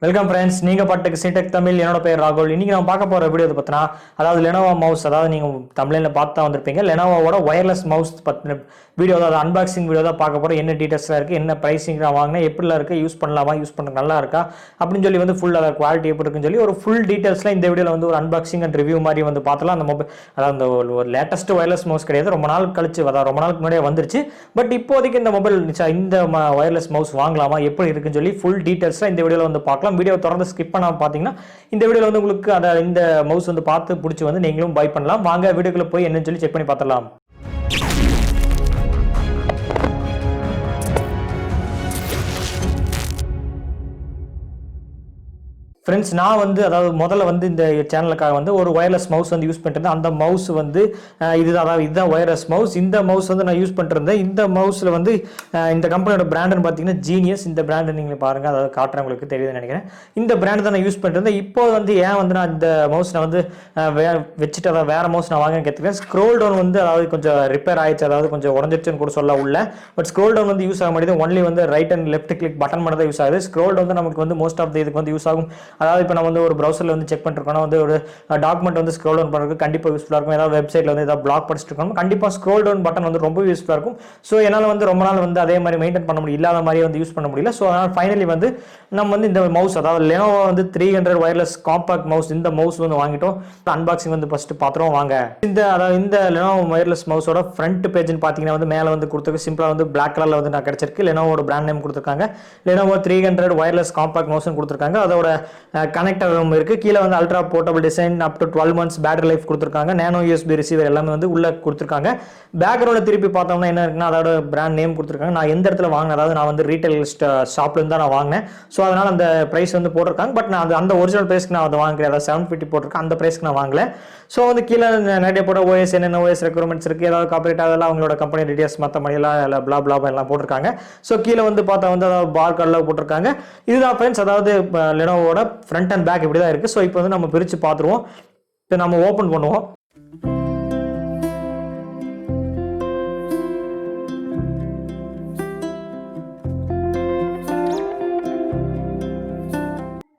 Welcome friends, நீங்கள் பாட்டுக்கு சிடெக் தமிழ். என்னோட பேர் ராகுல். இன்றைக்கி நம்ம பார்க்க போகிற வீடியோ பார்த்தீங்கன்னா, அதாவது லெனோவோ மவுஸ், அதாவது நீங்கள் தமிழில் பார்த்து தான் வந்திருப்பீங்க. லெனோவோட ஒயர்லெஸ் மவுஸ் பற்றின வீடியோ, அதாவது அன்பாக்சிங் வீடியோ தான் பார்க்க போகிறோம். என்ன டீட்டெயில்ஸ்லாம் இருக்குது, என்ன ப்ரைஸிங் நான் வாங்கினேன், எப்படிலாம் இருக்குது, யூஸ் பண்ணலாமா, யூஸ் பண்ண நல்லா இருக்கா அப்படின்னு சொல்லி ஃபுல் அதை குவாலிட்டி எப்படி இருக்குன்னு சொல்லி ஒரு ஃபுல் டீட்டெயில்ஸ்லாம் இந்த வீடியோவில் ஒரு அன்பாக்சிங் அண்ட் ரிவ்யூ மாதிரி பார்த்தலாம். அந்த மொபைல் அதாவது அந்த ஒரு லேட்டஸ்ட் ஒயர்லெஸ் மவுஸ் கிடையாது, ரொம்ப நாள் கழிச்சு, அதாவது ரொம்ப நாளுக்கு முன்னாடியே வந்துருச்சு. பட் இப்போதைக்கு இந்த மொபைல் இந்த ஒயர்லெஸ் மவுஸ் வாங்கலாமா, எப்படி இருக்குன்னு சொல்லி ஃபுல் டீட்டெயில்ஸ்லாம் இந்த வீடியோவில் பார்க்கலாம். வீடியோ தொடர்ந்து ஸ்கிப் பண்ணாம பார்த்தீங்கன்னா இந்த வீடியோவில் உங்களுக்கு இந்த மவுஸ் பார்த்து பிடிச்சி நீங்களும் பை பண்ணலாம். வாங்க வீடியோக்குள்ள போய் என்னன்னு சொல்லி செக் பண்ணி பார்த்துடலாம். ஃப்ரெண்ட்ஸ், நான் அதாவது முதல்ல இந்த சேனலுக்காக ஒரு ஒயர்லெஸ் மவுஸ் யூஸ் பண்ணிட்டு அந்த மவுஸ் இதுதான் ஒயர்லெஸ் மவுஸ். இந்த மவுஸ் நான் யூஸ் பண்ணிருந்தேன். இந்த மவுஸில் இந்த கம்பெனியோட பிராண்டுன்னு பார்த்தீங்கன்னா ஜீனியஸ். இந்த பிராண்டு நீங்கள் பாருங்கள், அதாவது காட்டுறேன், உங்களுக்கு தெரியுதுன்னு நினைக்கிறேன். இந்த பிராண்டு தான் நான் யூஸ் பண்ணிருந்தேன். இப்போ ஏன் நான் இந்த மவுஸ் வச்சுட்டு அதாவது வேறு மவுஸ் நான் வாங்க கேட்டுக்கிறேன். ஸ்க்ரோல் டவுன் அதாவது கொஞ்சம் ரிப்பேர் ஆயிடுச்சு, அதாவது கொஞ்சம் உடஞ்சிருச்சுன்னு கூட சொல்ல உள்ள. பட் ஸ்க்ரோல் டவுன் யூஸ் ஆக மாட்டேது. Only right and left click button மட்டும் தான் யூஸ் ஆகுது. ஸ்க்ரோல் டவுன் நமக்கு மோஸ்ட் ஆஃப் இதுக்கு யூஸ் ஆகும். அதாவது இப்போ நம்ம ஒரு ப்ரௌசரில் செக் பண்ணிருக்கோம், ஒரு டாக்குமெண்ட் ஸ்க்ரோல் டவுன் பண்ணுறதுக்கு கண்டிப்பாக யூஸ்ஃபுல்லாக இருக்கும். ஏதாவது வெப்சைட்டில் ஏதாவது பிளாக் படிச்சுட்டு இருக்கணும், கண்டிப்பாக ஸ்க்ரோல் டவுன் பட்டன் ரொம்ப யூஸ்ஃபுல்லாக இருக்கும். ஸோ என்னால் ரொம்ப நாள் அதே மாதிரி மெயின்டைன் பண்ண முடியல, இல்லாத மாதிரி யூஸ் பண்ண முடியல. ஸோ அதனால் ஃபைனலி நம்ம இந்த மவுஸ், அதாவது லெனோவோ 300 ஒயர்லெஸ் காம்பாக்ட் மவுஸ், இந்த மவுஸ் வாங்கிட்டோம். அன்பாக்சிங் ஃபர்ஸ்ட் பார்த்துருவோம் வாங்க. இந்த லெனோவோ ஒயர்லெஸ் மவுஸோட ஃப்ரண்ட் பேஜ்னு பார்த்தீங்கன்னா மேலே கொடுத்துருக்கு சிம்பிளாக பிளாக் கலரில் நான் கிடைச்சிருக்கு. லெனோவோட பிராண்ட் நேம் கொடுத்துருக்காங்க. லெனோவோ 300 ஒயர்லெஸ் காம்பாக்ட் மவுஸ் கொடுத்துருக்காங்க. அதோட கனெக்டர் இருக்கு. கீழே ultra portable design, up to 12 months battery life கொடுத்துருக்காங்க. நேனோ யூஎஸ்பி ரிசீவர் எல்லாமே உள்ள கொடுத்துருக்காங்க. பேக்ரவுண்ட்ல திருப்பி பார்த்தோம்னா என்ன இருக்குன்னா, அதோட பிராண்ட் நேம் கொடுத்துருக்காங்க. நான் எந்த இடத்துல வாங்கினேன், அதாவது நான் ரீட்டைல் ஷாப்ல இருந்து தான் நான் வாங்கினேன். ஸோ அதனால அந்த பிரைஸ் போட்டிருக்காங்க. பட் நான் அந்த ஒரிஜினல் பிரைஸ்க்கு நான் அதை வாங்குறேன், அதாவது 750 போட்டிருக்கேன். அந்த பிரைஸ்க்கு நான் வாங்கல. ஸோ கீழே நிறைய போட ஓஎஸ், என்னென்ன ஓஎஸ் ரெக்யர்மெண்ட்ஸ் இருக்கு, ஏதாவது காப்பரேட், அதெல்லாம் அவங்களோட கம்பெனி டீடைல்ஸ் மற்ற மாதிரிலாம் பிளா பிளா எல்லாம் போட்டிருக்காங்க. ஸோ கீழே பார்த்தா அதாவது பார் கார்டில் போட்டிருக்காங்க. இதுதான் ஃப்ரெண்ட்ஸ், அதாவது லெனோவோட ஃப்ரண்ட் அண்ட் பேக் இப்படி தான் இருக்கு. ஸோ இப்போ நம்ம பிரித்து பார்த்துருவோம். இப்போ நம்ம ஓப்பன் பண்ணுவோம்.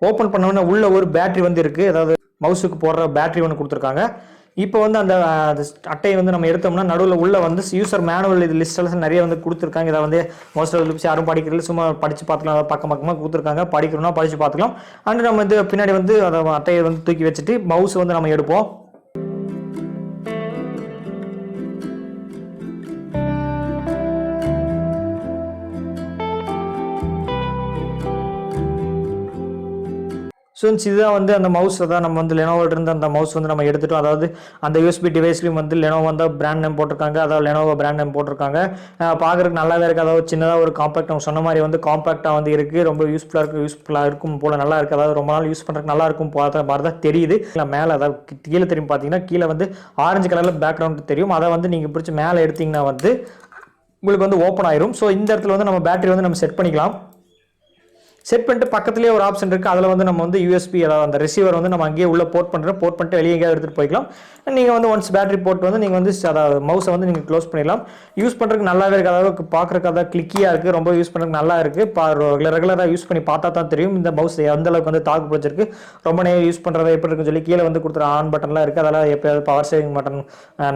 ஓப்பன் பண்ணோன்னா உள்ள ஒரு பேட்டரி இருக்கு, அதாவது மவுஸுக்கு போடுற பேட்டரி கொடுத்துருக்காங்க. இப்போ அந்த அட்டையை நம்ம எடுத்தோம்னா நடுவில் உள்ள யூசர் மேனுவல் இது லிஸ்ட் நிறைய கொடுத்துருக்காங்க. இதை மோஸ்ட் ஆஃப் யாரும் படிக்கிறது, சும்மா படித்து பார்த்துக்கலாம், பக்கமாக கொடுத்துருக்காங்க. படிக்கணும்னா படித்து பார்த்துக்கலாம். அண்ட் நம்ம பின்னாடி அதை அட்டையை தூக்கி வச்சுட்டு மவுஸ் நம்ம எடுப்போம். ஸோ இதுதான் அந்த மவுஸ் தான் நம்ம லெனோவோட இருந்து அந்த மவுஸ் நம்ம எடுத்துட்டோம். அதாவது அந்த யூஎஸ்பி டிவைஸ்லையும் லெனோவோ பிராண்ட் நேம் போட்டிருக்காங்க, அதாவது லெனோவோ பிராண்ட் நேம் போட்டிருக்காங்க. பார்க்குறதுக்கு நல்லாவே இருக்குது. அதாவது சின்னதாக ஒரு காம்பாக்ட், நம்ம சொன்ன மாதிரி காம்பாக்டாக இருக்குது. ரொம்ப யூஸ்ஃபுல்லாக இருக்கும் போல் நல்லா இருக்குது. அதாவது ரொம்ப நாள் யூஸ் பண்ணுறதுக்கு நல்லா இருக்கும் போகிற மாதிரி தான் தெரியுது. இல்லை மேலே அதாவது கீழே தெரியும் பார்த்தீங்கன்னா, கீழே ஆரஞ்சு கலரில் பேக்ரவுண்ட் தெரியும். அதை நீங்கள் பிடிச்சி மேலே எடுத்திங்கன்னா உங்களுக்கு ஓப்பன் ஆயிரும். ஸோ இந்த இடத்துல நம்ம பேட்டரி நம்ம செட் பண்ணிக்கலாம். செட் பண்ணிட்டு பக்கத்துலேயே ஒரு ஆப்ஷன் இருக்குது. அதில் நம்ம யூஎஸ்பி, அதாவது அந்த ரிசீவர் நம்ம அங்கேயே உள்ள போர்ட் பண்ணிட்டு வெளியே எங்கேயாவது எடுத்துகிட்டு போய்க்கலாம். நீங்கள் ஒன்ஸ் பேட்டரி போட்டு நீங்கள் அதாவது மவுஸை நீங்கள் க்ளோஸ் பண்ணிடலாம். யூஸ் பண்ணுறதுக்கு நல்லாவே இருக்குது. அதாவது பார்க்குறதுக்கு அதாவது கிளிக்கியாக இருக்குது, ரொம்ப யூஸ் பண்ணுறதுக்கு நல்லா இருக்குது. ரெகுலராக யூஸ் பண்ணி பார்த்தா தான் தெரியும் இந்த மவுஸ் எந்த அளவுக்கு தாக்கு பிடிச்சிருக்கு. ரொம்ப நேரம் யூஸ் பண்ணுறது எப்படி இருக்குன்னு சொல்லி கீழே கொடுத்துற ஆன் பட்டன்லாம் இருக்குது. அதெல்லாம் எப்போயாவது பவர் சேவிங் பட்டன்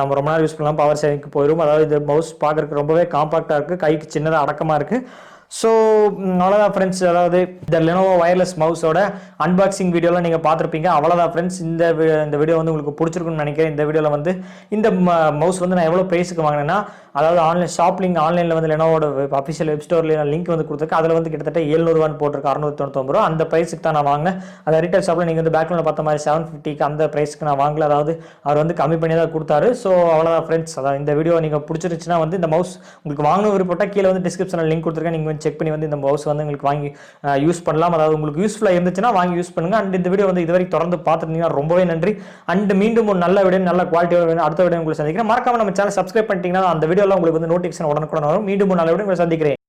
நம்ம ரொம்ப நேரம் யூஸ் பண்ணலாம், பவர் சேவிங்க்கு போயிடும். அதாவது இந்த மவுஸ் பார்க்குறதுக்கு ரொம்பவே காம்பாக்டாக இருக்குது, கைக்கு சின்னதாக அடக்கமாக இருக்குது. ஸோ அவ்வளோதான் ஃப்ரெண்ட்ஸ், அதாவது இந்த லெனோவோ ஒயர்லெஸ் மவுஸோட அன்பாக்சிங் வீடியோலாம் நீங்கள் பார்த்துருப்பீங்க. அவ்வளோதான் ஃப்ரெண்ட்ஸ், இந்த வீடியோ உங்களுக்கு பிடிச்சிருக்குன்னு நினைக்கிறேன். இந்த வீடியோவில் இந்த மவுஸ் நான் எவ்வளோ ப்ரைஸுக்கு வாங்கினேன்னா, அதாவது ஆன்லைனில் லெனோவோட அஃபிஷியல் வெப் ஸ்டோரில் லிங்க் கொடுத்துருக்கு. அதில் கிட்டத்தட்ட 700 போட்டிருக்கு, 699 ரூபா. அந்த ப்ரைஸுக்கு தான் நான் வாங்கினேன். அந்த ரீட்டைல் ஷாப்பில் நீங்கள் பேக்ரவுண்டில் பார்த்த மாதிரி 750க்கு அந்த ப்ரைஸுக்கு நான் வாங்கல. அதாவது அவர் கம்மி பண்ணி தான் கொடுத்தாரு. ஸோ அவ்வளோதான் ஃப்ரெண்ட்ஸ், அதாவது இந்த வீடியோ நீங்கள் பிடிச்சிருச்சுன்னா இந்த மவுஸ் உங்களுக்கு வாங்கணும் விருப்பப்பட்டால் கீழே டிஸ்கிரிப்ஷனில் லிங்க் கொடுத்துருக்கேன். நீங்கள் செக் பண்ணி இந்த மவுஸ் உங்களுக்கு வாங்கி யூஸ் பண்ணலாம். அதாவது உங்களுக்கு யூஸ்ஃபுல்லாக இருந்துச்சுன்னா வாங்கி யூஸ் பண்ணுங்க. அண்ட் இந்த வீடியோ இதுவரைக்கும் தொடர்ந்து பார்த்துருந்தீங்கன்னா ரொம்பவே நன்றி. அண்ட் மீண்டும் ஒரு நல்ல வீடியோ, நல்ல குவாலிட்டியோட அடுத்த வீடியோ உங்களுக்கு சந்திக்கிறேன். மறக்காம நம்ம சேனல் சப்ஸ்கிரைப் பண்ணிட்டீங்கன்னா அந்த வீடியோலாம் உங்களுக்கு நோட்டிஃபிகேஷன் உடனுக்குடன் வரும். மீண்டும் ஒரு நல்ல வீடியோ உங்களை சந்திக்கிறேன்.